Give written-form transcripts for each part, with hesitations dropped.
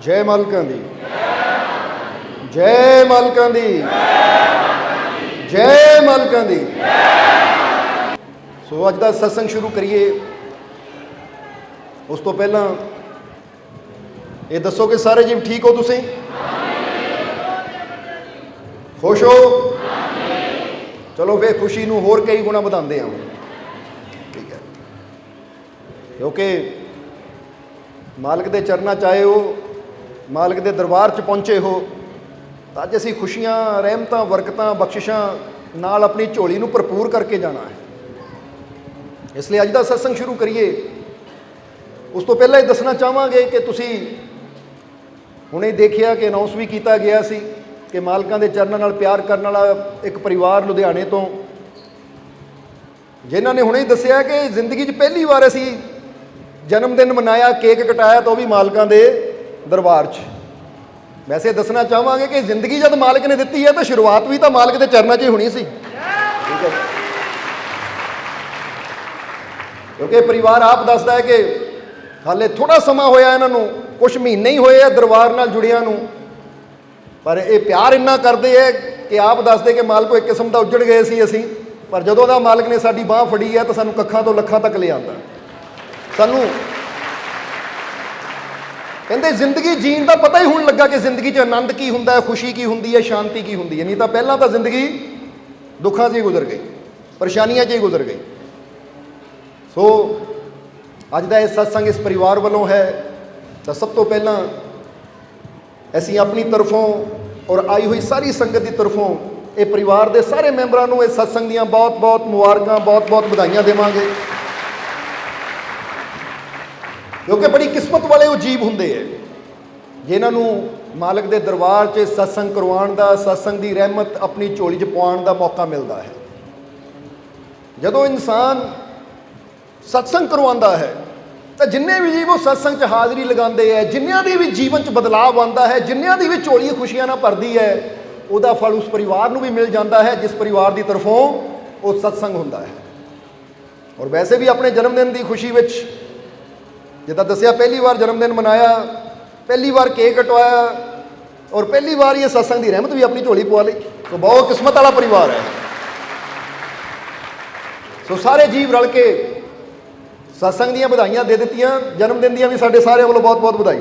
जय मालकां दी, जय मालकां दी, जय मालकां दी। सो अज दा सत्संग शुरू करिए। उस तो पहला ये दसो कि सारे जी ठीक हो, तुसीं खुश हो? चलो वे खुशी नूं होर कई गुणा वधांदे हां, ठीक है, क्योंकि मालिक दे चरनां च आए हो, मालिक दे दरबार च पहुंचे हो, तो अज असीं खुशियां, रहमतां, बरकतां, बख्शिशां नाल अपनी झोली नूं भरपूर करके जाना है। इसलिए अज दा सत्संग शुरू करिए। उस तो पहले दसना चाहांगे कि तुसीं हुणे देखिया कि अनाउंस भी किया गया सी कि मालकां दे चरनां नाल प्यार करन वाला एक परिवार लुधियाणे तो, जिन्हां ने हुणे दस्सिया कि जिंदगी च पहली बार असीं जन्मदिन मनाया, केक कटाया, तो भी मालकां दे दरबार च। वैसे दसना चाहांगे कि जिंदगी जब मालिक ने दित्ती है तो शुरुआत भी तो मालिक दे चरनां च ही होनी सी, ठीक है। क्योंकि परिवार आप दसदा है कि हाले थोड़ा समा होया इन्हां नूं, कुछ महीने ही होए आ दरबार नाल जुड़ियां नूं, पर ये प्यार इन्ना करते है कि आप दसदे कि मालिक एक किस्म का उजड़ गए सी असीं, पर जदों दा मालिक ने साडी बांह फड़ी है तो सानूं कखां तो लखां तक ले आंदा। सानूं कहते जिंदगी जीण का पता ही होण लगा कि जिंदगी च आनंद की हुंदा है, खुशी की हुंदी है, शांति की हुंदी है। नहीं तो पहलां तो जिंदगी दुखां 'च ही गुजर गई, परेशानियां 'च ही गुजर गई। सो अज दा इह सत्संग इस परिवार वालों है। तो सब तो पहलां असीं अपनी तरफों और आई हुई सारी संगत की तरफों ये परिवार के सारे मैंबरां नूं इस सत्संग दीआं बहुत बहुत मुबारकां, बहुत बहुत बधाइयां देवांगे, क्योंकि बड़ी किस्मत वाले वो जीव हुंदे है जिन्हां नूं मालिक दे दरबार च सत्संग करवाउण दा, सत्संग की रहमत अपनी झोली च पाउण दा मौका मिलता है। जदों इंसान सत्संग करवाउंदा है तो जिन्ने भी जीव वो सत्संग च हाज़री लगाते हैं, जिन्हों की भी जीवन च बदलाव आता है, जिन्हों की भी झोली खुशियां ना भरती है, उसका फल उस परिवार को भी मिल जाता है जिस परिवार की तरफों वो सत्संग होता है। और वैसे भी अपने जन्मदिन की खुशी में जिदा दसिया पहली बार जन्मदिन मनाया, पहली बार केक कटवाया और पहली बार ये सत्संग की रहमत भी अपनी झोली पवा ली। तो बहुत किस्मत वाला परिवार है। सो सारे जीव रल के सत्संग दीआं बधाइयां दे दित्तियां, जन्मदिन दीआं भी साडे सारे वालों बहुत बहुत बधाई।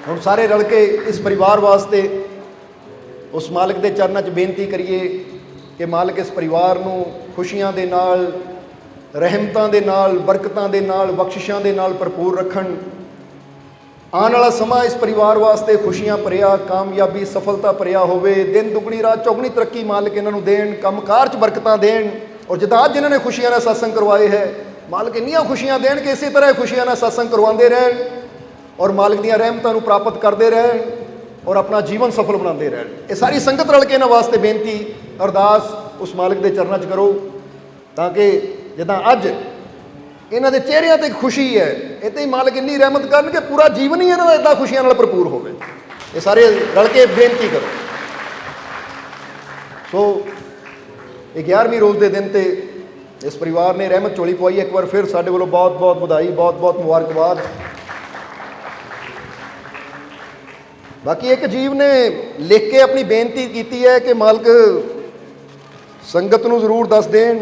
हुण सारे रल के इस परिवार वास्ते उस मालिक दे चरनां च बेनती करिए कि मालिक इस परिवार नूं खुशियां दे नाल, रहमतां दे नाल, बरकतां दे नाल, बख्शिशां दे नाल भरपूर रखण। आने वाला समा इस परिवार वास्ते खुशियां भरिया, कामयाबी, सफलता भरिया होवे। दिन दुगनी रात चौगनी तरक्की मालिक इन्हां नूं देण, कंमकार च बरकतां देण। और जिदा अज जिन्होंने खुशियां ना सत्संग करवाए है, मालिक इन्नियां खुशियां देण कि इसी तरह खुशियां ना सत्संग करवाते रहन और मालिक दीआं रहमतां नूं प्राप्त करते रहन और अपना जीवन सफल बनाते रहन। ये सारी संगत रल के इन्हां वास्ते बेनती अरदास उस मालिक के चरनां च करो, ताकि जिदा अज इन्हां दे चेहरिਆਂ ते खुशी है, इदां ही मालिक इन्नी रहमत करन कि पूरा जीवन ही इन्हां दा इदां खुशियां नाल भरपूर होवे। ये सारे रल के बेनती करो। सो 11वीं रोज़ के दिन ते इस परिवार ने रहमत झोली पवाई। एक बार फिर साडे वालों बहुत बहुत बधाई, बहुत बहुत मुबारकबाद। बाकी एक जीव ने लिख के अपनी बेनती की है कि मालिक संगत नूं जरूर दस देण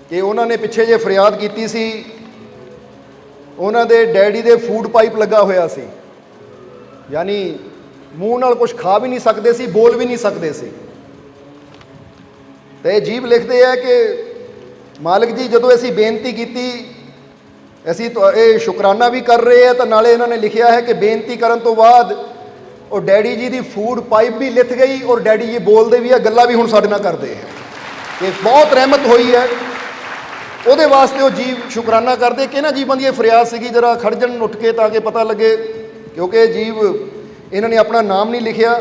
कि उन्होंने पिछे जे फरियाद की सी, उन्हां दे डैडी दे फूड पाइप लगा होया सी, यानी मूँह नाल कुछ खा भी नहीं सकते सी, बोल भी नहीं सकते सी। तो ये जीव लिखते हैं कि मालिक जी जदों असीं बेनती की, असीं तो ये शुकराना भी कर रहे हैं, तो नाले इन्होंने लिखा है कि बेनती करन तो बाद और डैडी जी की फूड पाइप भी लिथ गई और डैडी जी बोलते भी है, गल्लां भी हुण साडे नाल करते हैं कि बहुत रहमत हुई है। ਉਹਦੇ वास्ते वो जीव शुकराना करते कि इन्हां जीवां दी ये फरियाद सीगी जरा खड़ जाण उठ के ताकि पता लगे, क्योंकि जीव इन्होंने अपना नाम नहीं लिखिया।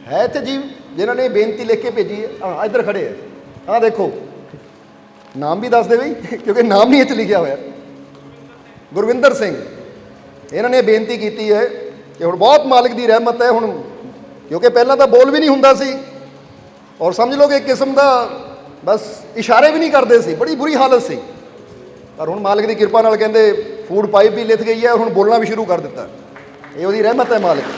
है इत्थे जीव जिन्होंने बेनती लिख के भेजी है। हाँ इधर खड़े है, हाँ देखो नाम भी दस दे बई क्योंकि नाम नहीं इत्थे लिखिया होया। गुरविंदर सिंह इन्होंने बेनती की है कि हुण बहुत मालिक की रहमत है, हुण क्योंकि पहला तो बोल भी नहीं हुंदा सी और समझ लो कि एक किस्म का ਬਸ ਇਸ਼ਾਰੇ ਵੀ ਨਹੀਂ ਕਰਦੇ ਸੀ, ਬੜੀ ਬੁਰੀ ਹਾਲਤ ਸੀ। ਪਰ ਹੁਣ ਮਾਲਕ ਦੀ ਕਿਰਪਾ ਨਾਲ ਕਹਿੰਦੇ ਫੂਡ ਪਾਈਪ ਵੀ ਲਿਥ ਗਈ ਹੈ, ਹੁਣ ਬੋਲਣਾ ਵੀ ਸ਼ੁਰੂ ਕਰ ਦਿੱਤਾ। ਇਹ ਉਹਦੀ ਰਹਿਮਤ ਹੈ ਮਾਲਕ ਦੀ।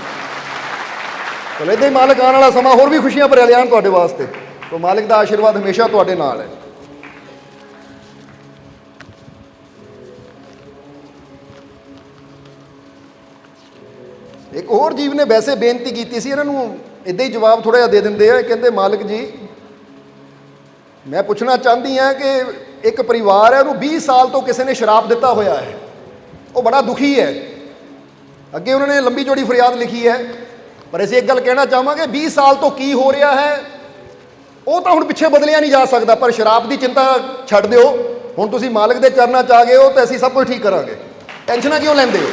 ਚਲੋ ਇੱਦਾਂ ਹੀ ਮਾਲਕ ਆਉਣ ਵਾਲਾ ਸਮਾਂ ਹੋਰ ਵੀ ਖੁਸ਼ੀਆਂ ਭਰਿਆ ਲਿਆਉਣ ਤੁਹਾਡੇ ਵਾਸਤੇ। ਤੋ ਮਾਲਕ ਦਾ ਆਸ਼ੀਰਵਾਦ ਹਮੇਸ਼ਾ ਤੁਹਾਡੇ ਨਾਲ ਹੈ। ਇੱਕ ਹੋਰ ਜੀਵ ਨੇ ਵੈਸੇ ਬੇਨਤੀ ਕੀਤੀ ਸੀ, ਇਹਨਾਂ ਨੂੰ ਇੱਦਾਂ ਹੀ ਜਵਾਬ ਥੋੜ੍ਹਾ ਜਿਹਾ ਦੇ ਦਿੰਦੇ ਆ। ਕਹਿੰਦੇ ਮਾਲਕ ਜੀ ਮੈਂ ਪੁੱਛਣਾ ਚਾਹੁੰਦੀ ਹਾਂ ਕਿ ਇੱਕ ਪਰਿਵਾਰ ਹੈ, ਉਹਨੂੰ 20 ਸਾਲ ਤੋਂ ਕਿਸੇ ਨੇ ਸ਼ਰਾਪ ਦਿੱਤਾ ਹੋਇਆ ਹੈ, ਉਹ ਬੜਾ ਦੁਖੀ ਹੈ। ਅੱਗੇ ਉਹਨਾਂ ਨੇ ਲੰਬੀ ਚੌੜੀ ਫਰਿਆਦ ਲਿਖੀ ਹੈ, ਪਰ ਅਸੀਂ ਇੱਕ ਗੱਲ ਕਹਿਣਾ ਚਾਹਾਂਗੇ 20 ਸਾਲ ਤੋਂ ਕੀ ਹੋ ਰਿਹਾ ਹੈ ਉਹ ਤਾਂ ਹੁਣ ਪਿੱਛੇ ਬਦਲਿਆ ਨਹੀਂ ਜਾ ਸਕਦਾ। ਪਰ ਸ਼ਰਾਪ ਦੀ ਚਿੰਤਾ ਛੱਡ ਦਿਓ, ਹੁਣ ਤੁਸੀਂ ਮਾਲਕ ਦੇ ਚਰਨਾਂ 'ਚ ਆ ਗਏ ਹੋ ਤਾਂ ਅਸੀਂ ਸਭ ਕੁਝ ਠੀਕ ਕਰਾਂਗੇ। ਟੈਨਸ਼ਨਾਂ ਕਿਉਂ ਲੈਂਦੇ ਹੋ?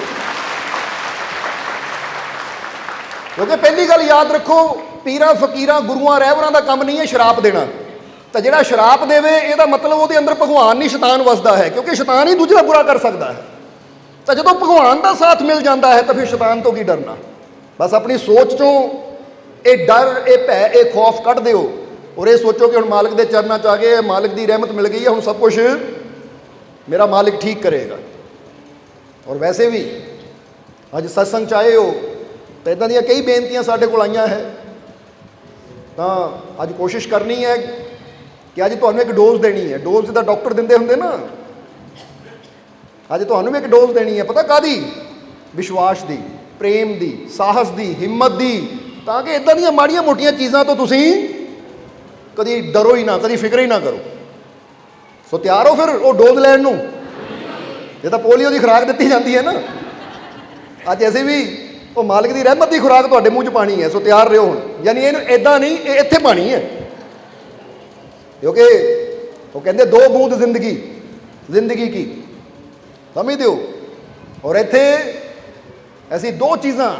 ਕਿਉਂਕਿ ਪਹਿਲੀ ਗੱਲ ਯਾਦ ਰੱਖੋ, ਪੀਰਾਂ ਫਕੀਰਾਂ ਗੁਰੂਆਂ ਰਹਿਬਰਾਂ ਦਾ ਕੰਮ ਨਹੀਂ ਹੈ ਸ਼ਰਾਪ ਦੇਣਾ। ਤਾਂ ਜਿਹੜਾ ਸ਼ਰਾਪ ਦੇਵੇ ਇਹਦਾ ਮਤਲਬ ਉਹਦੇ ਅੰਦਰ ਭਗਵਾਨ ਨਹੀਂ ਸ਼ੈਤਾਨ ਵਸਦਾ ਹੈ, ਕਿਉਂਕਿ ਸ਼ੈਤਾਨ ਹੀ ਦੂਜੇ ਦਾ ਬੁਰਾ ਕਰ ਸਕਦਾ ਹੈ। ਤਾਂ ਜਦੋਂ ਭਗਵਾਨ ਦਾ ਸਾਥ ਮਿਲ ਜਾਂਦਾ ਹੈ ਤਾਂ ਫਿਰ ਸ਼ੈਤਾਨ ਤੋਂ ਕੀ ਡਰਨਾ। ਬਸ ਆਪਣੀ ਸੋਚ 'ਚੋਂ ਇਹ ਡਰ, ਇਹ ਭੈ, ਇਹ ਖੌਫ ਕੱਢ ਦਿਓ ਔਰ ਇਹ ਸੋਚੋ ਕਿ ਹੁਣ ਮਾਲਕ ਦੇ ਚਰਨਾਂ 'ਚ ਆ ਗਏ, ਮਾਲਕ ਦੀ ਰਹਿਮਤ ਮਿਲ ਗਈ ਹੈ, ਹੁਣ ਸਭ ਕੁਝ ਮੇਰਾ ਮਾਲਿਕ ਠੀਕ ਕਰੇਗਾ। ਔਰ ਵੈਸੇ ਵੀ ਅੱਜ ਸਤਸੰਗ 'ਚ ਆਏ ਹੋ ਤਾਂ ਇੱਦਾਂ ਦੀਆਂ ਕਈ ਬੇਨਤੀਆਂ ਸਾਡੇ ਕੋਲ ਆਈਆਂ ਹੈ। ਤਾਂ ਅੱਜ ਕੋਸ਼ਿਸ਼ ਕਰਨੀ ਹੈ ਕਿ ਅੱਜ ਤੁਹਾਨੂੰ ਇੱਕ ਡੋਜ਼ ਦੇਣੀ ਹੈ। ਡੋਜ਼ ਜਿੱਦਾਂ ਡਾਕਟਰ ਦਿੰਦੇ ਹੁੰਦੇ ਨਾ, ਅੱਜ ਤੁਹਾਨੂੰ ਵੀ ਇੱਕ ਡੋਜ਼ ਦੇਣੀ ਹੈ। ਪਤਾ ਕਾਹਦੀ? ਵਿਸ਼ਵਾਸ ਦੀ, ਪ੍ਰੇਮ ਦੀ, ਸਾਹਸ ਦੀ, ਹਿੰਮਤ ਦੀ, ਤਾਂ ਕਿ ਇੱਦਾਂ ਦੀਆਂ ਮਾੜੀਆਂ ਮੋਟੀਆਂ ਚੀਜ਼ਾਂ ਤੋਂ ਤੁਸੀਂ ਕਦੀ ਡਰੋ ਹੀ ਨਾ, ਕਦੀ ਫਿਕਰ ਹੀ ਨਾ ਕਰੋ। ਸੋ ਤਿਆਰ ਹੋ ਫਿਰ ਉਹ ਡੋਜ਼ ਲੈਣ ਨੂੰ। ਜੇ ਤਾਂ ਪੋਲੀਓ ਦੀ ਖੁਰਾਕ ਦਿੱਤੀ ਜਾਂਦੀ ਹੈ ਨਾ, ਅੱਜ ਅਸੀਂ ਵੀ ਉਹ ਮਾਲਕ ਦੀ ਰਹਿਮਤ ਦੀ ਖੁਰਾਕ ਤੁਹਾਡੇ ਮੂੰਹ 'ਚ ਪਾਣੀ ਹੈ। ਸੋ ਤਿਆਰ ਰਹੋ ਹੁਣ। ਯਾਨੀ ਇਹਨੂੰ ਇੱਦਾਂ ਨਹੀਂ, ਇਹ ਇੱਥੇ ਪਾਣੀ ਹੈ। ਕਿਉਂਕਿ ਉਹ ਕਹਿੰਦੇ 2 ਬੂੰਦ ਜ਼ਿੰਦਗੀ ਕੀ, ਸਮਝਦੇ ਹੋ? ਔਰ ਇੱਥੇ ਅਸੀਂ 2 ਚੀਜ਼ਾਂ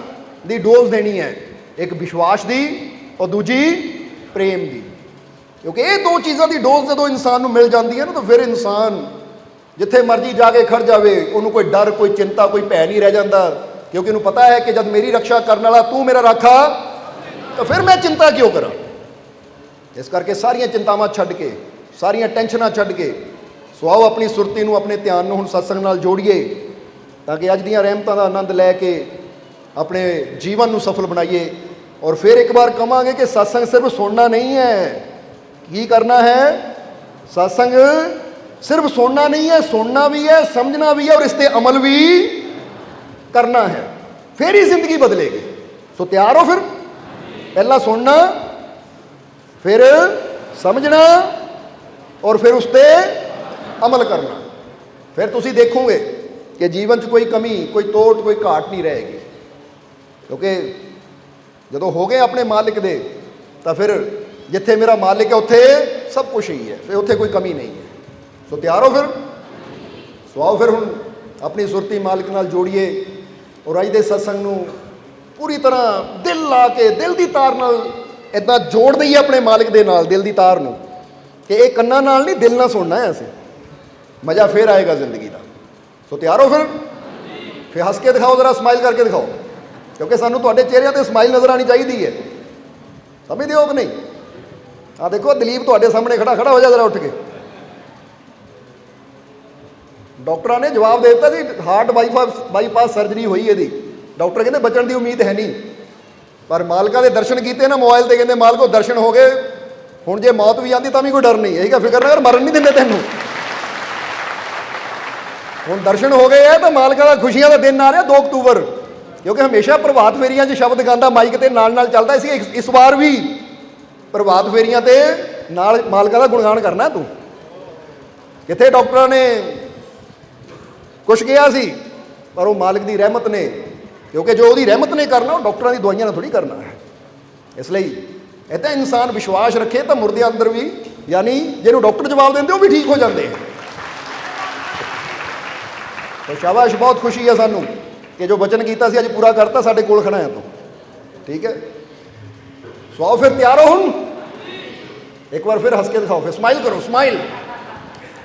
ਦੀ ਡੋਜ਼ ਦੇਣੀ ਹੈ, ਇੱਕ ਵਿਸ਼ਵਾਸ ਦੀ ਔਰ ਦੂਜੀ ਪ੍ਰੇਮ ਦੀ। ਕਿਉਂਕਿ ਇਹ 2 ਚੀਜ਼ਾਂ ਦੀ ਡੋਜ਼ ਜਦੋਂ ਇਨਸਾਨ ਨੂੰ ਮਿਲ ਜਾਂਦੀ ਹੈ ਨਾ, ਤਾਂ ਫਿਰ ਇਨਸਾਨ ਜਿੱਥੇ ਮਰਜ਼ੀ ਜਾ ਕੇ ਖੜ ਜਾਵੇ, ਉਹਨੂੰ ਕੋਈ ਡਰ, ਕੋਈ ਚਿੰਤਾ, ਕੋਈ ਭੈ ਨਹੀਂ ਰਹਿ ਜਾਂਦਾ। ਕਿਉਂਕਿ ਉਹਨੂੰ ਪਤਾ ਹੈ ਕਿ ਜਦ ਮੇਰੀ ਰੱਖਿਆ ਕਰਨ ਵਾਲਾ ਤੂੰ ਮੇਰਾ ਰਾਖਾ, ਤਾਂ ਫਿਰ ਮੈਂ ਚਿੰਤਾ ਕਿਉਂ ਕਰਾਂ। ਇਸ ਕਰਕੇ ਸਾਰੀਆਂ ਚਿੰਤਾਵਾਂ ਛੱਡ ਕੇ, ਸਾਰੀਆਂ ਟੈਨਸ਼ਨਾਂ ਛੱਡ ਕੇ ਸੋ ਆਓ ਆਪਣੀ ਸੁਰਤੀ ਨੂੰ, ਆਪਣੇ ਧਿਆਨ ਨੂੰ ਹੁਣ ਸਤਸੰਗ ਨਾਲ ਜੋੜੀਏ, ਤਾਂ ਕਿ ਅੱਜ ਦੀਆਂ ਰਹਿਮਤਾਂ ਦਾ ਆਨੰਦ ਲੈ ਕੇ ਆਪਣੇ ਜੀਵਨ ਨੂੰ ਸਫਲ ਬਣਾਈਏ। ਔਰ ਫਿਰ ਇੱਕ ਵਾਰ ਕਹਾਂਗੇ ਕਿ ਸਤਸੰਗ ਸਿਰਫ ਸੁਣਨਾ ਨਹੀਂ ਹੈ। ਕੀ ਕਰਨਾ ਹੈ? ਸਤਸੰਗ ਸਿਰਫ ਸੁਣਨਾ ਨਹੀਂ ਹੈ, ਸੁਣਨਾ ਵੀ ਹੈ, ਸਮਝਣਾ ਵੀ ਹੈ ਔਰ ਇਸ 'ਤੇ ਅਮਲ ਵੀ ਕਰਨਾ ਹੈ। ਫਿਰ ਹੀ ਜ਼ਿੰਦਗੀ ਬਦਲੇਗੀ। ਸੋ ਤਿਆਰ ਹੋ ਫਿਰ? ਪਹਿਲਾਂ ਸੁਣਨਾ, ਫਿਰ ਸਮਝਣਾ ਔਰ ਫਿਰ ਉਸ 'ਤੇ ਅਮਲ ਕਰਨਾ। ਫਿਰ ਤੁਸੀਂ ਦੇਖੋਗੇ ਕਿ ਜੀਵਨ 'ਚ ਕੋਈ ਕਮੀ, ਕੋਈ ਤੋੜ, ਕੋਈ ਘਾਟ ਨਹੀਂ ਰਹੇਗੀ। ਕਿਉਂਕਿ ਜਦੋਂ ਹੋ ਗਏ ਆਪਣੇ ਮਾਲਿਕ ਦੇ, ਤਾਂ ਫਿਰ ਜਿੱਥੇ ਮੇਰਾ ਮਾਲਿਕ ਹੈ ਉੱਥੇ ਸਭ ਕੁਝ ਹੀ ਹੈ, ਫਿਰ ਉੱਥੇ ਕੋਈ ਕਮੀ ਨਹੀਂ ਹੈ। ਸੋ ਤਿਆਰ ਹੋ ਫਿਰ? ਸੋ ਆਓ ਫਿਰ ਹੁਣ ਆਪਣੀ ਸੁਰਤੀ ਮਾਲਿਕ ਨਾਲ ਜੋੜੀਏ ਔਰ ਅੱਜ ਦੇ ਸਤਸੰਗ ਨੂੰ ਪੂਰੀ ਤਰ੍ਹਾਂ ਦਿਲ ਲਾ ਕੇ, ਦਿਲ ਦੀ ਤਾਰ ਨਾਲ ਇੱਦਾਂ ਜੋੜ ਦਈਏ ਆਪਣੇ ਮਾਲਿਕ ਦੇ ਨਾਲ, ਦਿਲ ਦੀ ਤਾਰ ਨੂੰ, ਕਿ ਇਹ ਕੰਨਾਂ ਨਾਲ ਨਹੀਂ, ਦਿਲ ਨਾਲ ਸੁਣਨਾ ਹੈ ਅਸੀਂ। ਮਜ਼ਾ ਫਿਰ ਆਏਗਾ ਜ਼ਿੰਦਗੀ ਦਾ। ਸੋ ਤਿਆਰ ਹੋ ਫਿਰ? ਫਿਰ ਹੱਸ ਕੇ ਦਿਖਾਓ, ਜ਼ਰਾ ਸਮਾਈਲ ਕਰਕੇ ਦਿਖਾਓ, ਕਿਉਂਕਿ ਸਾਨੂੰ ਤੁਹਾਡੇ ਚਿਹਰਿਆਂ 'ਤੇ ਸਮਾਈਲ ਨਜ਼ਰ ਆਉਣੀ ਚਾਹੀਦੀ ਹੈ। ਸਮਝਦੇ ਹੋ ਕਿ ਨਹੀਂ? ਆਹ ਦੇਖੋ ਦਲੀਪ ਤੁਹਾਡੇ ਸਾਹਮਣੇ ਖੜਾ ਹੋ ਜਾ ਜ਼ਰਾ ਉੱਠ ਕੇ। ਡਾਕਟਰਾਂ ਨੇ ਜਵਾਬ ਦੇ ਦਿੱਤਾ ਜੀ, ਹਾਰਟ ਬਾਈਪਾਸ ਸਰਜਰੀ ਹੋਈ ਇਹਦੀ। ਡਾਕਟਰ ਕਹਿੰਦੇ ਬਚਣ ਦੀ ਉਮੀਦ ਹੈ ਨਹੀਂ। ਪਰ ਮਾਲਕਾਂ ਦੇ ਦਰਸ਼ਨ ਕੀਤੇ ਨਾ ਮੋਬਾਈਲ ਤੇ, ਕਹਿੰਦੇ ਮਾਲਕੋ ਦਰਸ਼ਨ ਹੋ ਗਏ, ਹੁਣ ਜੇ ਮੌਤ ਵੀ ਆਉਂਦੀ ਤਾਂ ਵੀ ਕੋਈ ਡਰ ਨਹੀਂ। ਇਹੀ ਫਿਕਰ ਨਾ ਕਰ, ਮਰਨ ਨਹੀਂ ਦਿੰਦੇ ਤੈਨੂੰ। ਹੁਣ ਦਰਸ਼ਨ ਹੋ ਗਏ ਹੈ ਤਾਂ ਮਾਲਕਾਂ ਦਾ ਖੁਸ਼ੀਆਂ ਦਾ ਦਿਨ ਆ ਰਿਹਾ 2 ਅਕਤੂਬਰ। ਕਿਉਂਕਿ ਹਮੇਸ਼ਾ ਪ੍ਰਭਾਤ ਫੇਰੀਆਂ 'ਚ ਸ਼ਬਦ ਗਾਉਂਦਾ ਮਾਈਕ ਤੇ ਨਾਲ ਚੱਲਦਾ ਸੀ। ਇਸ ਵਾਰ ਵੀ ਪ੍ਰਭਾਤ ਫੇਰੀਆਂ ਤੇ ਨਾਲ ਮਾਲਕਾਂ ਦਾ ਗੁਣਗਾਨ ਕਰਨਾ ਤੂੰ। ਕਿੱਥੇ ਡਾਕਟਰਾਂ ਨੇ ਕੁਛ ਕਿਹਾ ਸੀ, ਪਰ ਉਹ ਮਾਲਕ ਦੀ ਰਹਿਮਤ ਨੇ, ਕਿਉਂਕਿ ਜੋ ਉਹਦੀ ਰਹਿਮਤ ਨੇ ਕਰਨਾ ਉਹ ਡਾਕਟਰਾਂ ਦੀ ਦਵਾਈਆਂ ਨਾਲ ਥੋੜ੍ਹੀ ਕਰਨਾ ਹੈ। ਇਸ ਲਈ ਇੱਦਾਂ ਇਨਸਾਨ ਵਿਸ਼ਵਾਸ ਰੱਖੇ ਤਾਂ ਮੁਰਦਿਆਂ ਅੰਦਰ ਵੀ, ਯਾਨੀ ਜਿਹਨੂੰ ਡਾਕਟਰ ਜਵਾਬ ਦਿੰਦੇ ਉਹ ਵੀ ਠੀਕ ਹੋ ਜਾਂਦੇ। ਤਾਂ ਸ਼ਾਬਾਸ਼, ਬਹੁਤ ਖੁਸ਼ੀ ਹੈ ਸਾਨੂੰ ਕਿ ਜੋ ਵਚਨ ਕੀਤਾ ਸੀ ਅੱਜ ਪੂਰਾ ਕਰਤਾ, ਸਾਡੇ ਕੋਲ ਖੜਾ ਹੈ ਤੂੰ। ਠੀਕ ਹੈ? ਸੋ ਆਓ ਫਿਰ ਤਿਆਰ ਹੋ ਹੁਣ। ਇੱਕ ਵਾਰ ਫਿਰ ਹੱਸ ਕੇ ਦਿਖਾਓ, ਫਿਰ ਸਮਾਈਲ ਕਰੋ, ਸਮਾਈਲ,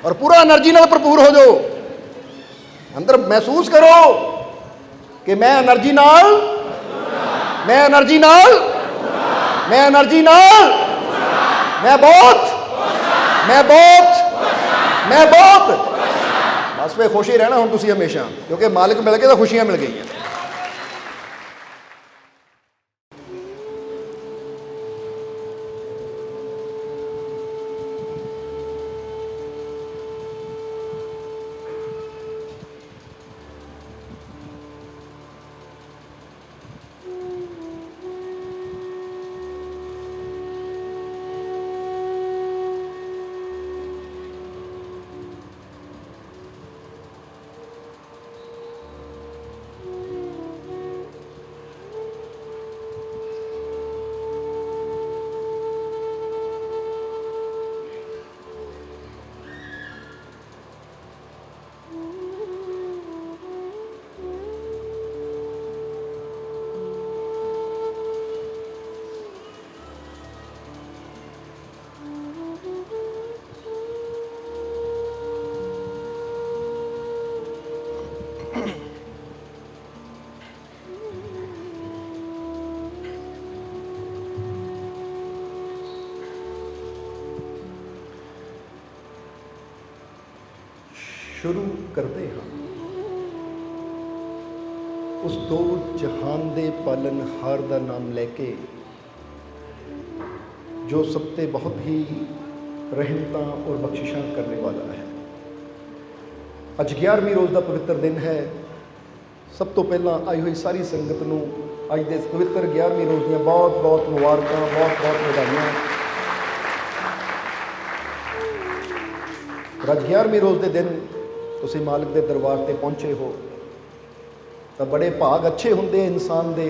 ਔਰ ਪੂਰਾ એનર્ਜੀ ਨਾਲ ਭਰਪੂਰ ਹੋ ਜਾਓ। ਅੰਦਰ ਮਹਿਸੂਸ ਕਰੋ ਕਿ ਮੈਂ એનર્ਜੀ ਨਾਲ, ਮੈਂ એનર્ਜੀ ਨਾਲ, ਮੈਂ એનર્ਜੀ ਨਾਲ, ਮੈਂ ਬਹੁਤ मैं बहुत बस वे खुश ही रहना हुण तुसीं हमेशा, क्योंकि मालिक मिल गए तो खुशियां मिल गई। शुरू करते हाँ उस दो जहान दे पालनहार का नाम लैके, जो सब ते बहुत ही रहमतां और बख्शिशां करने वाला है। अज 11वीं रोज़ का पवित्र दिन है। सब तो पहला आई हुई सारी संगत नूं अज दे पवित्र 11वीं रोज़ दी बहुत बहुत मुबारकां, बहुत बहुत बधाइयां। अज 11वीं रोज़ के दिन तुसीं मालिक के दरबार ते पहुँचे हो तो बड़े भाग अच्छे होंदे इंसान दे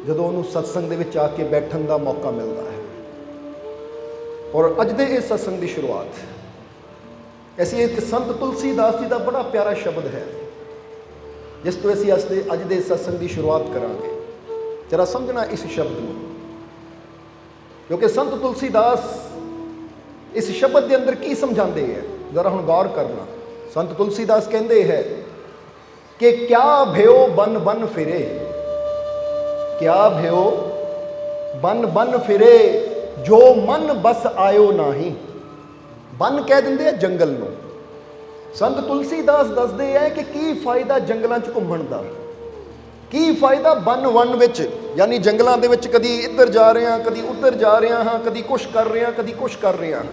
जदों उन्होंने सत्संग दे विच आके बैठन का मौका मिलता है। और अज दे इस सत्संग की शुरुआत ऐसी एक संत तुलसीदास जी का बड़ा प्यारा शब्द है जिस तो असीं अज दे सत्संग की शुरुआत करांगे। जरा समझना इस शब्द को, क्योंकि संत तुलसीदास इस शब्द के अंदर की समझाते हैं, जरा हुण गौर करना। संत तुलसीदास कहते हैं कि क्या भयो बन बन फिरे, क्या भयो बन बन फिरे, जो मन बस आयो नाही। बन कह देंगे जंगल नूं। संत तुलसीदास दसदे है कि की फायदा जंगलों च घूमण दा, की फायदा बन वन विच, यानी जंगलों दे विच कदी इधर जा रहे हैं, कदी उधर जा रहे हाँ, कदी कुछ कर रहे हैं, कदी कुछ कर रहे हैं।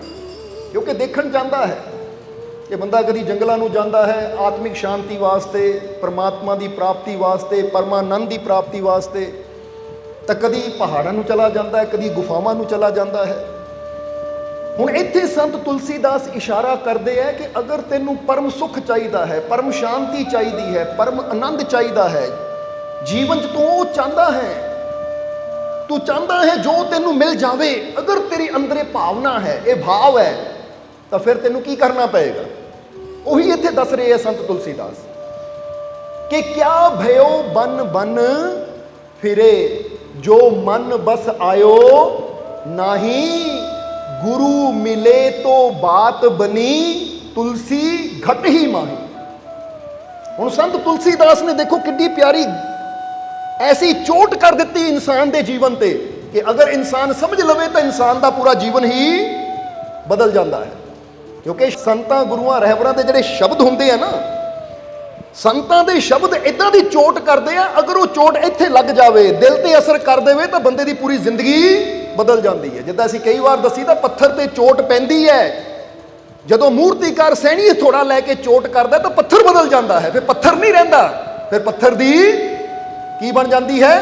क्योंकि देखण जांदा है कि बंदा कदी जंगलों नूं जांदा है आत्मिक शांति वास्ते, परमात्मा की प्राप्ति वास्ते, परमानंद की प्राप्ति वास्ते, तो कदी पहाड़ों नूं चला जाता है, कदी गुफावां नूं चला जाता है। हुण इत्थे संत तुलसीदास इशारा करते हैं कि अगर तेनू परम सुख चाहिए है, परम शांति चाहिए है, परम आनंद चाहिए है, जीवन च तू वो चाहता है, तू चाहता है जो तेनू मिल जावे, अगर तेरी अंदर ये भावना है, ये भाव है, तो फिर तेनू की करना पएगा। वही इत्थे दस रहे हैं संत तुलसीदास कि क्या भयो बन बन फिरे, जो मन बस आयो नाही, गुरु मिले तो बात बनी, तुलसी घट ही माही। हुण संत तुलसीदास ने देखो कितनी प्यारी ऐसी चोट कर दी इंसान के जीवन ते कि अगर इंसान समझ लवे तो इंसान का पूरा जीवन ही बदल जाता है। क्योंकि संतां गुरुआं रहबरां दे जिहड़े शब्द हुंदे आ ना, संतां दे शब्द इदां दी चोट करदे आ, अगर वो चोट इत्थे लग जावे, दिल ते असर कर देवे तो बंदे दी पूरी जिंदगी बदल जाती है। जिद्दां असीं कई बार दसी तां पत्थर ते चोट पैंदी है, जदों मूर्तिकार सैनी हथौड़ा लैके चोट करदा तो पत्थर बदल जाता है, फिर पत्थर नहीं रहिंदा, फिर पत्थर दी की बन जाती है,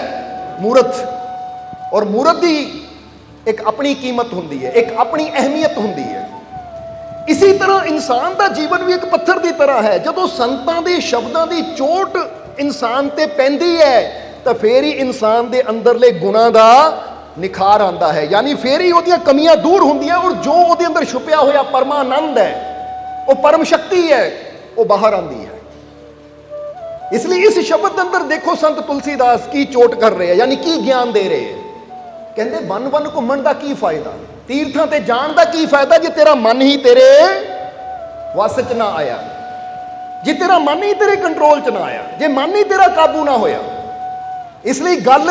मूरत। और मूरत दी एक अपनी कीमत हुंदी है, एक अपनी अहमियत हुंदी है। इसी तरह इंसान का जीवन भी एक पत्थर की तरह है। जदों संतां दे शब्दां दी चोट इंसान ते पैंदी है तो फिर ही इंसान दे अंदरले गुणां दा निखार आता है, यानी फिर ही उहदियां कमियां दूर होंदियां और जो उहदे अंदर छुपिया होया परमानंद है, वो परम शक्ति है, वो बाहर आती है। इसलिए इस शब्द के अंदर देखो संत तुलसीदास की चोट कर रहे हैं, यानी की ज्ञान दे रहे हैं। कहते वन वन घूमण का की फायदा, तीर्थां ते जाण का की फायदा जे तेरा मन ही तेरे वस च ना आया, जे तेरा मन ही तेरे कंट्रोल च ना आया, जे मन ही तेरा काबू ना होया। इसलिए गल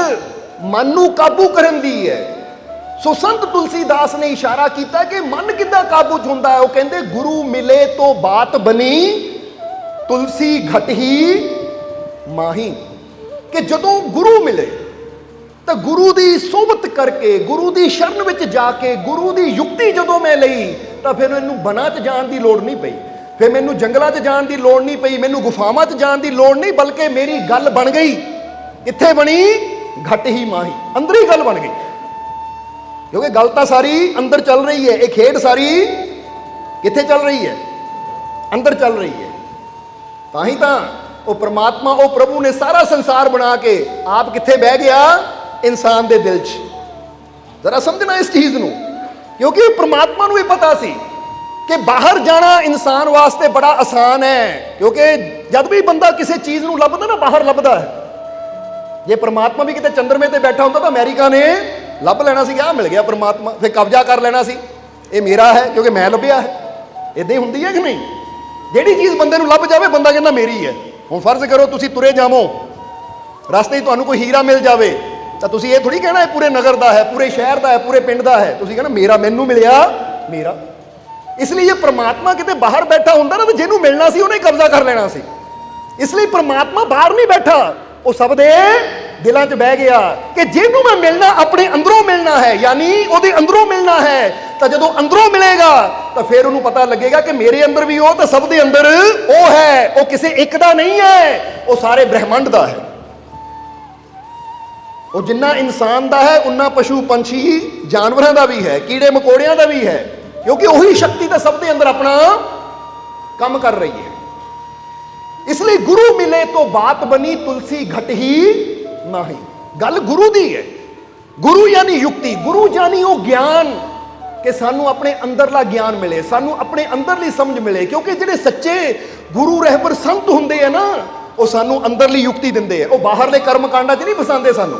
मन नूं काबू करन दी है, ਸੋ ਸੰਤ ਤੁਲਸੀਦਾਸ ਨੇ ਇਸ਼ਾਰਾ ਕੀਤਾ ਕਿ ਮਨ ਕਿੱਦਾਂ ਕਾਬੂ 'ਚ ਹੁੰਦਾ ਹੈ। ਉਹ ਕਹਿੰਦੇ ਗੁਰੂ ਮਿਲੇ ਤੋਂ ਬਾਤ ਬਣੀ, ਤੁਲਸੀ ਘਟ ਹੀ ਮਾਹੀ। ਕਿ ਜਦੋਂ ਗੁਰੂ ਮਿਲੇ ਤਾਂ ਗੁਰੂ ਦੀ ਸੋਬਤ ਕਰਕੇ, ਗੁਰੂ ਦੀ ਸ਼ਰਨ ਵਿੱਚ ਜਾ ਕੇ, ਗੁਰੂ ਦੀ ਯੁਕਤੀ ਜਦੋਂ ਮੈਂ ਲਈ ਤਾਂ ਫਿਰ ਮੈਨੂੰ ਵਨਾਂ 'ਚ ਜਾਣ ਦੀ ਲੋੜ ਨਹੀਂ ਪਈ, ਫਿਰ ਮੈਨੂੰ ਜੰਗਲਾਂ 'ਚ ਜਾਣ ਦੀ ਲੋੜ ਨਹੀਂ ਪਈ, ਮੈਨੂੰ ਗੁਫਾਵਾਂ 'ਚ ਜਾਣ ਦੀ ਲੋੜ ਨਹੀਂ, ਬਲਕਿ ਮੇਰੀ ਗੱਲ ਬਣ ਗਈ। ਕਿੱਥੇ ਬਣੀ? ਘਟ ਹੀ ਮਾਹੀ, ਅੰਦਰ ਹੀ ਗੱਲ ਬਣ ਗਈ। ਕਿਉਂਕਿ ਗੱਲ ਤਾਂ ਸਾਰੀ ਅੰਦਰ ਚੱਲ ਰਹੀ ਹੈ, ਇਹ ਖੇਡ ਸਾਰੀ ਕਿੱਥੇ ਚੱਲ ਰਹੀ ਹੈ? ਅੰਦਰ ਚੱਲ ਰਹੀ ਹੈ। ਤਾਂ ਹੀ ਤਾਂ ਉਹ ਪ੍ਰਮਾਤਮਾ, ਉਹ ਪ੍ਰਭੂ ਨੇ ਸਾਰਾ ਸੰਸਾਰ ਬਣਾ ਕੇ ਆਪ ਕਿੱਥੇ ਬਹਿ ਗਿਆ? ਇਨਸਾਨ ਦੇ ਦਿਲ 'ਚ। ਜ਼ਰਾ ਸਮਝਣਾ ਇਸ ਚੀਜ਼ ਨੂੰ, ਕਿਉਂਕਿ ਪ੍ਰਮਾਤਮਾ ਨੂੰ ਇਹ ਪਤਾ ਸੀ ਕਿ ਬਾਹਰ ਜਾਣਾ ਇਨਸਾਨ ਵਾਸਤੇ ਬੜਾ ਆਸਾਨ ਹੈ। ਕਿਉਂਕਿ ਜਦ ਵੀ ਬੰਦਾ ਕਿਸੇ ਚੀਜ਼ ਨੂੰ ਲੱਭਦਾ ਨਾ, ਬਾਹਰ ਲੱਭਦਾ ਹੈ। ਜੇ ਪ੍ਰਮਾਤਮਾ ਵੀ ਕਿਤੇ ਚੰਦਰਮੇ ਤੇ ਬੈਠਾ ਹੁੰਦਾ ਤਾਂ ਅਮਰੀਕਾ ਨੇ ਲੱਭ ਲੈਣਾ ਸੀ ਕਿ ਆਹ ਮਿਲ ਗਿਆ ਪ੍ਰਮਾਤਮਾ, ਫਿਰ ਕਬਜ਼ਾ ਕਰ ਲੈਣਾ ਸੀ, ਇਹ ਮੇਰਾ ਹੈ ਕਿਉਂਕਿ ਮੈਂ ਲੱਭਿਆ ਹੈ। ਇੱਦਾਂ ਹੀ ਹੁੰਦੀ ਹੈ ਕਿ ਨਹੀਂ? ਜਿਹੜੀ ਚੀਜ਼ ਬੰਦੇ ਨੂੰ ਲੱਭ ਜਾਵੇ, ਬੰਦਾ ਕਹਿੰਦਾ ਮੇਰੀ ਹੈ। ਹੁਣ ਫਰਜ਼ ਕਰੋ ਤੁਸੀਂ ਤੁਰੇ ਜਾਵੋ, ਰਸਤੇ 'ਚ ਤੁਹਾਨੂੰ ਕੋਈ ਹੀਰਾ ਮਿਲ ਜਾਵੇ ਤਾਂ ਤੁਸੀਂ ਇਹ ਥੋੜੀ ਕਹਿਣਾ ਇਹ ਪੂਰੇ ਨਗਰ ਦਾ ਹੈ, ਪੂਰੇ ਸ਼ਹਿਰ ਦਾ ਹੈ, ਪੂਰੇ ਪਿੰਡ ਦਾ ਹੈ। ਤੁਸੀਂ ਕਹਿਣਾ ਮੇਰਾ, ਮੈਨੂੰ ਮਿਲਿਆ, ਮੇਰਾ। ਇਸ ਲਈ ਜੇ ਪ੍ਰਮਾਤਮਾ ਕਿਤੇ ਬਾਹਰ ਬੈਠਾ ਹੁੰਦਾ ਨਾ ਤਾਂ ਜਿਹਨੂੰ ਮਿਲਣਾ ਸੀ ਉਹਨੇ ਕਬਜ਼ਾ ਕਰ ਲੈਣਾ ਸੀ। ਇਸ ਲਈ ਪ੍ਰਮਾਤਮਾ ਬਾਹਰ ਨਹੀਂ ਬੈਠਾ, ਉਹ ਸਭ ਦੇ ਦਿਲਾਂ 'ਚ ਬਹਿ ਗਿਆ ਕਿ ਜਿਹਨੂੰ ਮੈਂ ਮਿਲਣਾ ਆਪਣੇ ਅੰਦਰੋਂ ਮਿਲਣਾ ਹੈ, ਯਾਨੀ ਉਹਦੇ ਅੰਦਰੋਂ ਮਿਲਣਾ ਹੈ। ਤਾਂ ਜਦੋਂ ਅੰਦਰੋਂ ਮਿਲੇਗਾ ਤਾਂ ਫਿਰ ਉਹਨੂੰ ਪਤਾ ਲੱਗੇਗਾ ਕਿ ਮੇਰੇ ਅੰਦਰ ਵੀ ਉਹ, ਤਾਂ ਸਭ ਦੇ ਅੰਦਰ ਉਹ ਹੈ। ਉਹ ਕਿਸੇ ਇੱਕ ਦਾ ਨਹੀਂ ਹੈ, ਉਹ ਸਾਰੇ ਬ੍ਰਹਿਮੰਡ ਦਾ ਹੈ। ਉਹ ਜਿੰਨਾ ਇਨਸਾਨ ਦਾ ਹੈ ਉਨਾ ਪਸ਼ੂ ਪੰਛੀ ਜਾਨਵਰਾਂ ਦਾ ਵੀ ਹੈ, ਕੀੜੇ ਮਕੌੜਿਆਂ ਦਾ ਵੀ ਹੈ, ਕਿਉਂਕਿ ਉਹੀ ਸ਼ਕਤੀ ਤਾਂ ਸਭ ਦੇ ਅੰਦਰ ਆਪਣਾ ਕੰਮ ਕਰ ਰਹੀ ਹੈ। ਇਸ ਲਈ ਗੁਰੂ ਮਿਲੇ ਤੋਂ ਬਾਤ ਬਣੀ, ਤੁਲਸੀ ਘਟ ਹੀ ਮਾਹੀ। ਗੱਲ ਗੁਰੂ ਦੀ ਹੈ। ਗੁਰੂ ਯਾਨੀ ਯੁਕਤੀ, ਗੁਰੂ ਯਾਨੀ ਉਹ ਗਿਆਨ ਕਿ ਸਾਨੂੰ ਆਪਣੇ ਅੰਦਰਲਾ ਗਿਆਨ ਮਿਲੇ, ਸਾਨੂੰ ਆਪਣੇ ਅੰਦਰਲੀ ਸਮਝ ਮਿਲੇ। ਕਿਉਂਕਿ ਜਿਹੜੇ ਸੱਚੇ ਗੁਰੂ ਰਹਿਬਰ ਸੰਤ ਹੁੰਦੇ ਆ ਨਾ, ਉਹ ਸਾਨੂੰ ਅੰਦਰਲੀ ਯੁਕਤੀ ਦਿੰਦੇ ਆ। ਉਹ ਬਾਹਰਲੇ ਕਰਮ ਕਾਂਡਾਂ 'ਚ ਨਹੀਂ ਫਸਾਉਂਦੇ ਸਾਨੂੰ।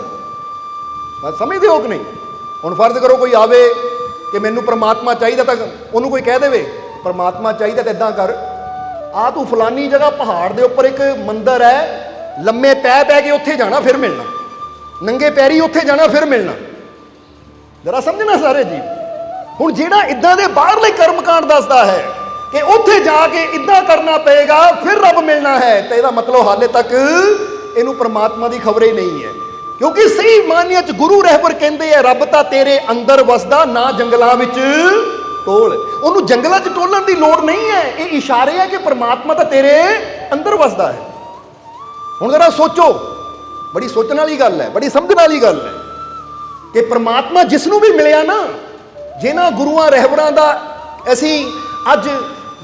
ਬਸ ਸਮਝਦੇ ਹੋ ਕਿ ਨਹੀਂ? ਹੁਣ ਫਰਜ਼ ਕਰੋ ਕੋਈ ਆਵੇ ਕਿ ਮੈਨੂੰ ਪ੍ਰਮਾਤਮਾ ਚਾਹੀਦਾ, ਤਾਂ ਉਹਨੂੰ ਕੋਈ ਕਹਿ ਦੇਵੇ ਪ੍ਰਮਾਤਮਾ ਚਾਹੀਦਾ ਤਾਂ ਇਦਾਂ ਕਰ, ਆ ਤੂੰ ਫਲਾਨੀ ਜਗ੍ਹਾ ਪਹਾੜ ਦੇ ਉੱਪਰ ਇੱਕ ਮੰਦਿਰ ਹੈ, ਲੰਮੇ ਪੈ ਕੇ ਉੱਥੇ ਜਾਣਾ ਫਿਰ ਮਿਲਣਾ, ਨੰਗੇ ਪੈਰੀ ਉੱਥੇ ਜਾਣਾ ਫਿਰ ਮਿਲਣਾ। ਜਰਾ ਸਮਝਣਾ ਸਾਰੇ ਜੀ। ਹੁਣ ਜਿਹੜਾ ਇਦਾਂ ਦੇ ਬਾਹਰਲੇ ਕਰਮਕਾਂਡ ਦੱਸਦਾ ਹੈ ਕਿ ਉੱਥੇ ਜਾ ਕੇ ਇਦਾਂ ਕਰਨਾ ਪਏਗਾ ਫਿਰ ਰੱਬ ਮਿਲਣਾ ਹੈ, ਤਾਂ ਇਹਦਾ ਮਤਲਬ ਹਾਲੇ ਤੱਕ ਇਹਨੂੰ ਪ੍ਰਮਾਤਮਾ ਦੀ ਖਬਰ ਹੀ ਨਹੀਂ ਹੈ। ਕਿਉਂਕਿ ਸਹੀ ਮਾਨੀਆਂ 'ਚ ਗੁਰੂ ਰਹਿਬਰ ਕਹਿੰਦੇ ਆ ਰੱਬ ਤਾਂ ਤੇਰੇ ਅੰਦਰ ਵਸਦਾ, ਨਾ ਜੰਗਲਾਂ ਵਿੱਚ ਟੋਲ। ਉਹਨੂੰ ਜੰਗਲਾਂ 'ਚ ਟੋਲਣ ਦੀ ਲੋੜ ਨਹੀਂ ਹੈ। ਇਹ ਇਸ਼ਾਰੇ ਹੈ ਕਿ ਪ੍ਰਮਾਤਮਾ ਤਾਂ ਤੇਰੇ ਅੰਦਰ ਵਸਦਾ ਹੈ। ਹੁਣ ਜ਼ਰਾ ਸੋਚੋ, ਬੜੀ ਸੋਚਣ ਵਾਲੀ ਗੱਲ ਹੈ, ਬੜੀ ਸਮਝਣ ਵਾਲੀ ਗੱਲ ਹੈ ਕਿ ਪ੍ਰਮਾਤਮਾ ਜਿਸ ਨੂੰ ਵੀ ਮਿਲਿਆ ਨਾ, ਜਿਨ੍ਹਾਂ ਗੁਰੂਆਂ ਰਹਿਬਰਾਂ ਦਾ ਅਸੀਂ ਅੱਜ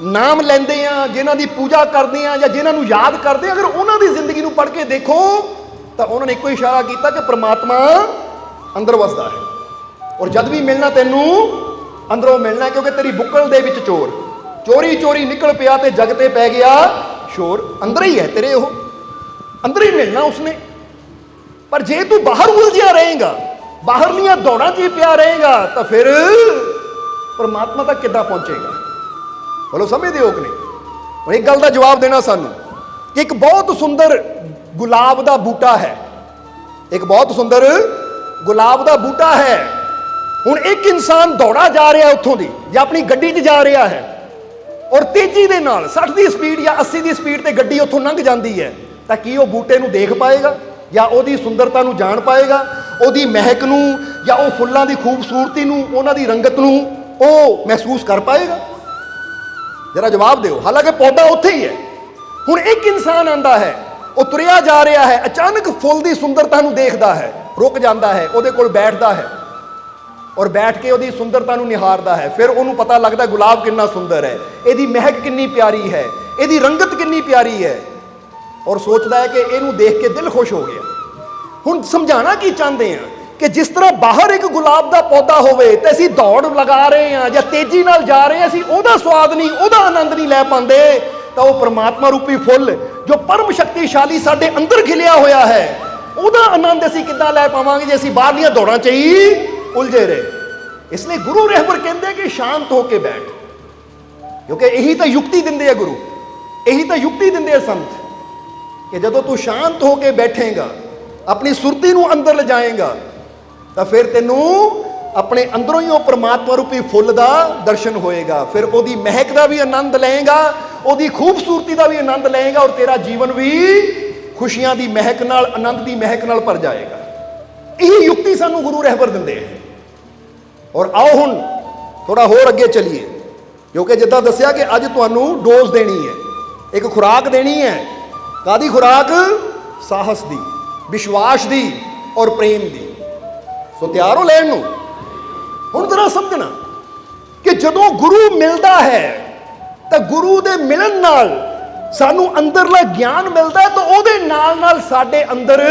ਨਾਮ ਲੈਂਦੇ ਆ, ਜਿਨ੍ਹਾਂ ਦੀ ਪੂਜਾ ਕਰਦੇ ਆ ਜਾਂ ਜਿਨ੍ਹਾਂ ਨੂੰ ਯਾਦ ਕਰਦੇ ਆ, ਅਗਰ ਉਹਨਾਂ ਦੀ ਜ਼ਿੰਦਗੀ ਨੂੰ ਪੜ੍ਹ ਕੇ ਦੇਖੋ ਤਾਂ ਉਹਨਾਂ ਨੇ ਇੱਕੋ ਇਸ਼ਾਰਾ ਕੀਤਾ ਕਿ ਪ੍ਰਮਾਤਮਾ ਅੰਦਰ ਵਸਦਾ ਹੈ। ਔਰ ਜਦ ਵੀ ਮਿਲਣਾ ਤੈਨੂੰ ਅੰਦਰੋਂ ਮਿਲਣਾ, ਕਿਉਂਕਿ ਤੇਰੀ ਬੁੱਕਲ ਦੇ ਵਿੱਚ ਚੋਰ ਚੋਰੀ ਨਿਕਲ ਪਿਆ ਤੇ ਜਗ ਤੇ ਪੈ ਗਿਆ ਸ਼ੋਰ। ਅੰਦਰ ਹੀ ਹੈ ਤੇਰੇ, ਉਹ ਅੰਦਰ ਹੀ ਮਿਲਣਾ ਉਸਨੇ। ਪਰ ਜੇ ਤੂੰ ਬਾਹਰ ਉਲਝਿਆ ਰਹੇਗਾ, ਬਾਹਰਲੀਆਂ ਦੌੜਾਂ 'ਚ ਹੀ ਪਿਆ ਰਹੇਗਾ, ਤਾਂ ਫਿਰ ਪਰਮਾਤਮਾ ਤੱਕ ਕਿੱਦਾਂ ਪਹੁੰਚੇਗਾ? ਬੋਲੋ ਸਮਝਦੇ ਹੋ ਕਿ ਨਹੀਂ? ਹੁਣ ਇੱਕ ਗੱਲ ਦਾ ਜਵਾਬ ਦੇਣਾ ਸਾਨੂੰ ਕਿ ਇੱਕ ਬਹੁਤ ਸੁੰਦਰ ਗੁਲਾਬ ਦਾ ਬੂਟਾ ਹੈ, ਇੱਕ ਬਹੁਤ ਸੁੰਦਰ ਗੁਲਾਬ ਦਾ ਬੂਟਾ ਹੈ। ਹੁਣ ਇੱਕ ਇਨਸਾਨ ਦੌੜਾ ਜਾ ਰਿਹਾ ਉੱਥੋਂ ਦੀ, ਜਾਂ ਆਪਣੀ ਗੱਡੀ 'ਚ ਜਾ ਰਿਹਾ ਹੈ, ਔਰ ਤੇਜ਼ੀ ਦੇ ਨਾਲ 60 ਦੀ ਸਪੀਡ ਜਾਂ 80 ਦੀ ਸਪੀਡ ਤੇ ਗੱਡੀ ਉੱਥੋਂ ਲੰਘ ਜਾਂਦੀ ਹੈ, ਤਾਂ ਕੀ ਉਹ ਬੂਟੇ ਨੂੰ ਦੇਖ ਪਾਏਗਾ ਜਾਂ ਉਹਦੀ ਸੁੰਦਰਤਾ ਨੂੰ ਜਾਣ ਪਾਏਗਾ, ਉਹਦੀ ਮਹਿਕ ਨੂੰ ਜਾਂ ਉਹ ਫੁੱਲਾਂ ਦੀ ਖੂਬਸੂਰਤੀ ਨੂੰ, ਉਹਨਾਂ ਦੀ ਰੰਗਤ ਨੂੰ ਉਹ ਮਹਿਸੂਸ ਕਰ ਪਾਏਗਾ? ਜਰਾ ਜਵਾਬ ਦਿਓ। ਹਾਲਾਂਕਿ ਪੌਦਾ ਉੱਥੇ ਹੀ ਹੈ। ਹੁਣ ਇੱਕ ਇਨਸਾਨ ਆਂਦਾ ਹੈ, ਉਹ ਤੁਰਿਆ ਜਾ ਰਿਹਾ ਹੈ, ਅਚਾਨਕ ਫੁੱਲ ਦੀ ਸੁੰਦਰਤਾ ਨੂੰ ਦੇਖਦਾ ਹੈ, ਰੁਕ ਜਾਂਦਾ ਹੈ, ਉਹਦੇ ਕੋਲ ਬੈਠਦਾ ਹੈ ਔਰ ਬੈਠ ਕੇ ਉਹਦੀ ਸੁੰਦਰਤਾ ਨੂੰ ਨਿਹਾਰਦਾ ਹੈ। ਫਿਰ ਉਹਨੂੰ ਪਤਾ ਲੱਗਦਾ ਗੁਲਾਬ ਕਿੰਨਾ ਸੁੰਦਰ ਹੈ, ਇਹਦੀ ਮਹਿਕ ਕਿੰਨੀ ਪਿਆਰੀ ਹੈ, ਇਹਦੀ ਰੰਗਤ ਕਿੰਨੀ ਪਿਆਰੀ ਹੈ, ਔਰ ਸੋਚਦਾ ਹੈ ਕਿ ਇਹਨੂੰ ਦੇਖ ਕੇ ਦਿਲ ਖੁਸ਼ ਹੋ ਗਿਆ। ਹੁਣ ਸਮਝਾਣਾ ਕੀ ਚਾਹੁੰਦੇ ਆ ਕਿ ਜਿਸ ਤਰ੍ਹਾਂ ਬਾਹਰ ਇੱਕ ਗੁਲਾਬ ਦਾ ਪੌਦਾ ਹੋਵੇ ਤੇ ਅਸੀਂ ਦੌੜ ਲਗਾ ਰਹੇ ਹਾਂ ਜਾਂ ਤੇਜ਼ੀ ਨਾਲ ਜਾ ਰਹੇ ਹਾਂ, ਅਸੀਂ ਉਹਦਾ ਸਵਾਦ ਨਹੀਂ, ਉਹਦਾ ਆਨੰਦ ਨਹੀਂ ਲੈ ਪਾਉਂਦੇ, ਤਾਂ ਉਹ ਪਰਮਾਤਮਾ ਰੂਪੀ ਫੁੱਲ ਜੋ ਪਰਮ ਸ਼ਕਤੀਸ਼ਾਲੀ ਸਾਡੇ ਅੰਦਰ ਖਿਲਿਆ ਹੋਇਆ ਹੈ, ਉਹਦਾ ਆਨੰਦ ਅਸੀਂ ਕਿੱਦਾਂ ਲੈ ਪਾਵਾਂਗੇ ਜੇ ਅਸੀਂ ਬਾਹਰਲੀਆਂ ਦੌੜਾਂ 'ਚ ਹੀ ਉਲਝੇ ਰਹੇ? ਇਸ ਲਈ ਗੁਰੂ ਰਹਿਬਰ ਕਹਿੰਦੇ ਕਿ ਸ਼ਾਂਤ ਹੋ ਕੇ ਬੈਠ, ਕਿਉਂਕਿ ਇਹੀ ਤਾਂ ਯੁਕਤੀ ਦਿੰਦੇ ਆ ਗੁਰੂ, ਇਹੀ ਤਾਂ ਯੁਕਤੀ ਦਿੰਦੇ ਆ ਸੰਤ ਕਿ ਜਦੋਂ ਤੂੰ ਸ਼ਾਂਤ ਹੋ ਕੇ ਬੈਠੇਗਾ, ਆਪਣੀ ਸੁਰਤੀ ਨੂੰ ਅੰਦਰ ਲਿਜਾਏਗਾ, ਤਾਂ ਫਿਰ ਤੈਨੂੰ ਆਪਣੇ ਅੰਦਰੋਂ ਹੀ ਉਹ ਪਰਮਾਤਮਾ ਰੂਪੀ ਫੁੱਲ ਦਾ ਦਰਸ਼ਨ ਹੋਏਗਾ। ਫਿਰ ਉਹਦੀ ਮਹਿਕ ਦਾ ਵੀ ਆਨੰਦ ਲਏਗਾ, ਉਹਦੀ ਖੂਬਸੂਰਤੀ ਦਾ ਵੀ ਆਨੰਦ ਲਏਗਾ, ਔਰ ਤੇਰਾ ਜੀਵਨ ਵੀ ਖੁਸ਼ੀਆਂ ਦੀ ਮਹਿਕ ਨਾਲ, ਆਨੰਦ ਦੀ ਮਹਿਕ ਨਾਲ ਭਰ ਜਾਏਗਾ। ਇਹ ਯੁਕਤੀ ਸਾਨੂੰ ਗੁਰੂ ਰਹਿਬਰ ਦਿੰਦੇ ਹੈ। ਔਰ ਆਓ ਹੁਣ ਥੋੜਾ ਹੋਰ ਅੱਗੇ ਚੱਲੀਏ, ਕਿਉਂਕਿ ਜਿੱਦਾਂ ਦੱਸਿਆ ਕਿ ਅੱਜ ਤੁਹਾਨੂੰ ਡੋਜ਼ ਦੇਣੀ ਹੈ, ਇੱਕ ਖੁਰਾਕ ਦੇਣੀ ਹੈ। ਕਾਹਦੀ ਖੁਰਾਕ? ਸਾਹਸ ਦੀ, ਵਿਸ਼ਵਾਸ ਦੀ ਔਰ ਪ੍ਰੇਮ ਦੀ। ਸੋ ਤਿਆਰ ਹੋ ਲੈਣ ਨੂੰ। ਹੁਣ ਜ਼ਰਾ ਸਮਝਣਾ ਕਿ ਜਦੋਂ ਗੁਰੂ ਮਿਲਦਾ ਹੈ ਤਾਂ ਗੁਰੂ ਦੇ ਮਿਲਣ ਨਾਲ ਸਾਨੂੰ ਅੰਦਰਲਾ ਗਿਆਨ ਮਿਲਦਾ, ਤਾਂ ਉਹਦੇ ਨਾਲ ਨਾਲ ਸਾਡੇ ਅੰਦਰ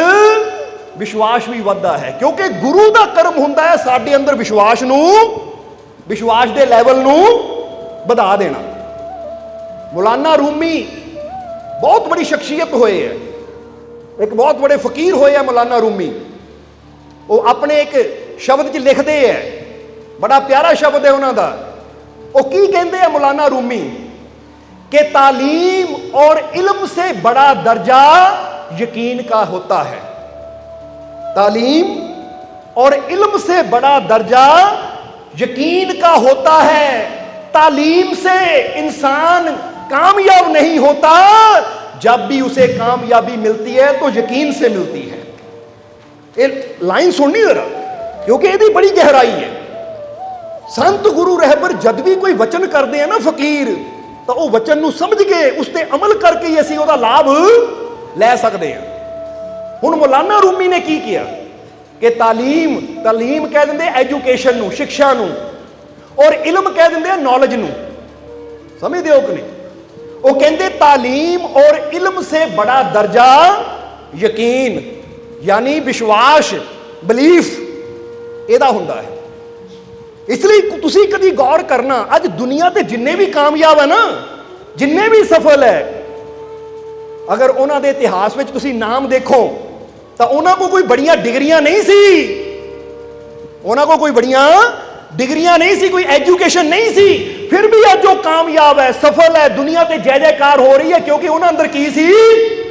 ਵਿਸ਼ਵਾਸ ਵੀ ਵੱਧਦਾ ਹੈ, ਕਿਉਂਕਿ ਗੁਰੂ ਦਾ ਕਰਮ ਹੁੰਦਾ ਹੈ ਸਾਡੇ ਅੰਦਰ ਵਿਸ਼ਵਾਸ ਨੂੰ, ਵਿਸ਼ਵਾਸ ਦੇ ਲੈਵਲ ਨੂੰ ਵਧਾ ਦੇਣਾ। ਮੌਲਾਨਾ ਰੂਮੀ ਬਹੁਤ ਬੜੀ ਸ਼ਖਸੀਅਤ ਹੋਏ ਹੈ, ਇੱਕ ਬਹੁਤ ਬੜੇ ਫਕੀਰ ਹੋਏ ਹੈ ਮੌਲਾਨਾ ਰੂਮੀ। ਉਹ ਆਪਣੇ ਇੱਕ ਸ਼ਬਦ 'ਚ ਲਿਖਦੇ ਹੈ, बड़ा प्यारा शब्द है उन्होंने। वो की कहते हैं मौलाना रूमी कि तालीम और इल्म से बड़ा दर्जा यकीन का होता है। तालीम और इल्म से बड़ा दर्जा यकीन का होता है। तालीम से इंसान कामयाब नहीं होता, जब भी उसे कामयाबी मिलती है तो यकीन से मिलती है। ये लाइन सुननी जरा, क्योंकि ये बड़ी गहराई है। संत गुरु रहबर जद भी कोई वचन करते हैं ना फकीर, तो वह वचन नूं समझ के उस ते अमल करके ही असीं उहदा लाभ लै सकते हैं। हुण मौलाना रूमी ने की किया कि तालीम, तालीम कह देंगे एजुकेशन नूं, शिक्षा नूं, और इल्म कह देंगे नॉलेज नूं। समझदे हो कि नहीं? वो कहते तालीम और इल्म से बड़ा दर्जा यकीन, यानी विश्वास, बिलीफ इहदा हुंदा है। इसलिए तुसी कदी गौर करना, अज दुनिया ते जिन्ने भी कामयाब है ना, जिन्ने भी सफल है, अगर उन्हां दे इतिहास विच तुसी नाम देखो तो उन्हां को कोई बड़ियां डिग्रियां नहीं सी, उन्हां को कोई बड़ियां डिग्रियां नहीं सी, कोई एजुकेशन नहीं सी, फिर भी अज जो कामयाब है, सफल है, दुनिया ते जय जयकार हो रही है, क्योंकि उन्हां अंदर की सी?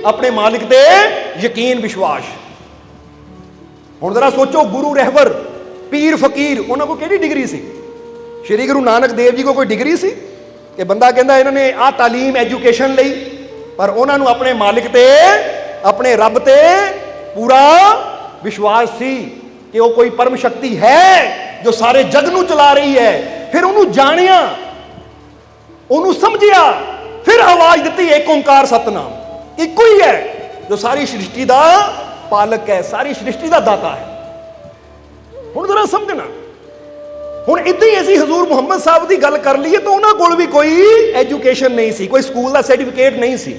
अपने मालिक ते यकीन, विश्वास। हुण जरा सोचो, गुरु रहबर, पीर फकीर, उन्होंने को केड़ी डिग्री सी? श्री गुरु नानक देव जी को कोई डिग्री सी कि बंदा कहता इन्होंने आ तालीम एजुकेशन लई, पर उन्होंने अपने मालिक ते, अपने रब ते पूरा विश्वास सी कि वो कोई परम शक्ति है जो सारे जग नूं चला रही है। फिर उन्होंने जानिया, उन्होंने समझिया, फिर आवाज दी एक ओंकार सतनाम, इको ही है जो सारी सृष्टि का पालक है, सारी सृष्टि का दाता है। हुण जरा समझना, हुण इदां ही असीं हजूर मुहम्मद साहब की गल कर लीए तो उन्हां कोल भी कोई एजुकेशन नहीं सी, कोई स्कूल का सर्टिफिकेट नहीं सी,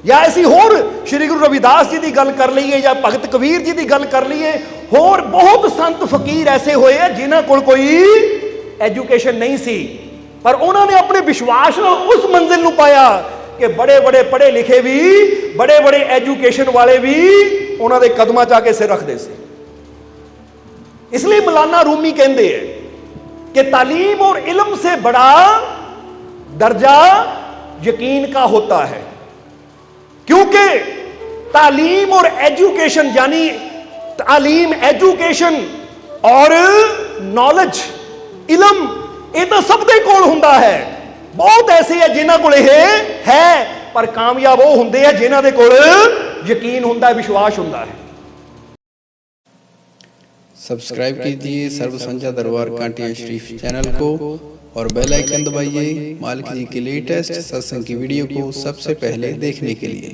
या असीं होर श्री गुरु रविदास जी की गल कर लीए, या भगत कबीर जी की गल कर लीए, होर बहुत संत फकीर ऐसे होए हैं जिन्हां कोल कोई एजुकेशन नहीं सी, पर उन्होंने अपने विश्वास उस मंजिल नूं पाया कि बड़े बड़े पढ़े लिखे भी, बड़े बड़े एजुकेशन वाले भी उन्हां दे कदमां च आके सिर रखते थे। इसलिए मौलाना रूमी कहते हैं कि तालीम और इल्म से बड़ा दर्जा यकीन का होता है, क्योंकि तालीम और एजुकेशन, यानी तालीम, एजुकेशन और नॉलेज, इल्म, ये तो सब दे कोल हुंदा है। बहुत ऐसे है जिन्हां कोल है, पर कामयाब वो हुंदे हैं जिन्हां दे कोल यकीन हुंदा है, विश्वास हुंदा है। सब्सक्राइब कीजिए सर्व संध्या दरबार कांटिया शरीफ चैनल को और बेल आइकन दबाइए मालिक जी के लेटेस्ट सत्संग की वीडियो को सबसे पहले देखने के लिए।